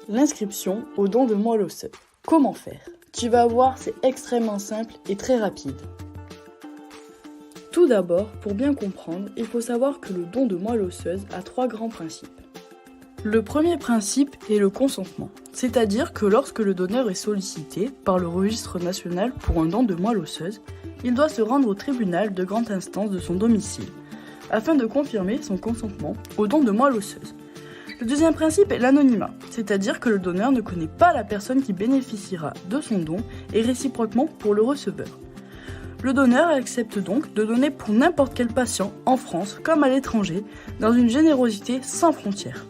L'inscription au don de moelle osseuse. Comment faire? Tu vas voir, c'est extrêmement simple et très rapide. Tout d'abord, pour bien comprendre, il faut savoir que le don de moelle osseuse a 3 grands principes. Le premier principe est le consentement, c'est-à-dire que lorsque le donneur est sollicité par le registre national pour un don de moelle osseuse, il doit se rendre au tribunal de grande instance de son domicile, afin de confirmer son consentement au don de moelle osseuse. Le deuxième principe est l'anonymat, c'est-à-dire que le donneur ne connaît pas la personne qui bénéficiera de son don et réciproquement pour le receveur. Le donneur accepte donc de donner pour n'importe quel patient en France comme à l'étranger, dans une générosité sans frontières.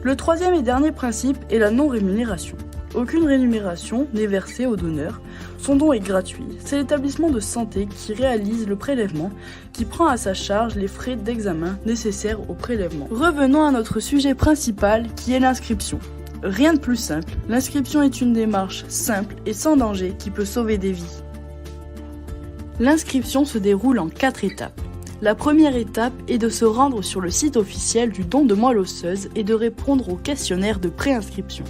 Le troisième et dernier principe est la non-rémunération. Aucune rémunération n'est versée au donneur, son don est gratuit. C'est l'établissement de santé qui réalise le prélèvement, qui prend à sa charge les frais d'examen nécessaires au prélèvement. Revenons à notre sujet principal qui est l'inscription. Rien de plus simple, l'inscription est une démarche simple et sans danger qui peut sauver des vies. L'inscription se déroule en 4 étapes. La première étape est de se rendre sur le site officiel du don de moelle osseuse et de répondre au questionnaire de préinscription.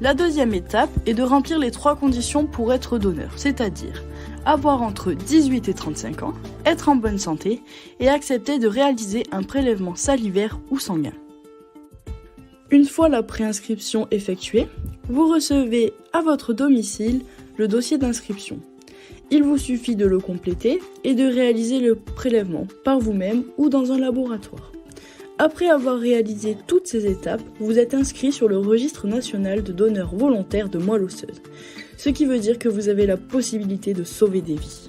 La deuxième étape est de remplir les 3 conditions pour être donneur, c'est-à-dire avoir entre 18 et 35 ans, être en bonne santé et accepter de réaliser un prélèvement salivaire ou sanguin. Une fois la préinscription effectuée, vous recevez à votre domicile le dossier d'inscription. Il vous suffit de le compléter et de réaliser le prélèvement par vous-même ou dans un laboratoire. Après avoir réalisé toutes ces étapes, vous êtes inscrit sur le registre national de donneurs volontaires de moelle osseuse, ce qui veut dire que vous avez la possibilité de sauver des vies.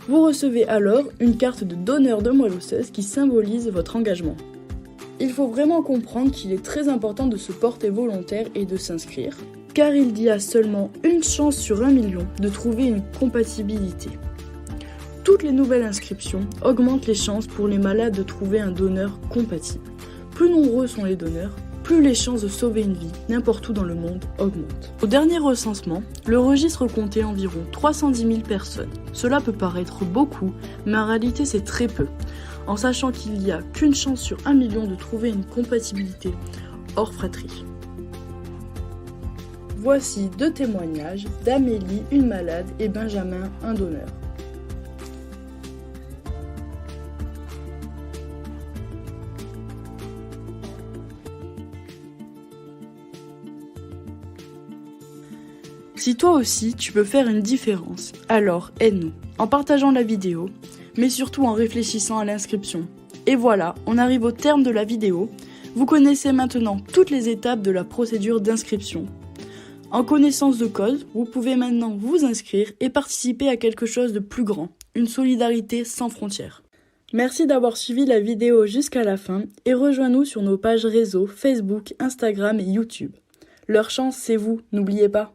Vous recevez alors une carte de donneur de moelle osseuse qui symbolise votre engagement. Il faut vraiment comprendre qu'il est très important de se porter volontaire et de s'inscrire, car il y a seulement une chance sur 1 million de trouver une compatibilité. Toutes les nouvelles inscriptions augmentent les chances pour les malades de trouver un donneur compatible. Plus nombreux sont les donneurs, plus les chances de sauver une vie n'importe où dans le monde augmentent. Au dernier recensement, le registre comptait environ 310 000 personnes. Cela peut paraître beaucoup, mais en réalité c'est très peu, en sachant qu'il n'y a qu'une chance sur 1 million de trouver une compatibilité hors fratrie. Voici 2 témoignages d'Amélie, une malade, et Benjamin, un donneur. Si toi aussi tu peux faire une différence, alors aide-nous en partageant la vidéo, mais surtout en réfléchissant à l'inscription. Et voilà, on arrive au terme de la vidéo. Vous connaissez maintenant toutes les étapes de la procédure d'inscription. En connaissance de cause, vous pouvez maintenant vous inscrire et participer à quelque chose de plus grand, une solidarité sans frontières. Merci d'avoir suivi la vidéo jusqu'à la fin et rejoins-nous sur nos pages réseau Facebook, Instagram et YouTube. Leur chance, c'est vous, n'oubliez pas.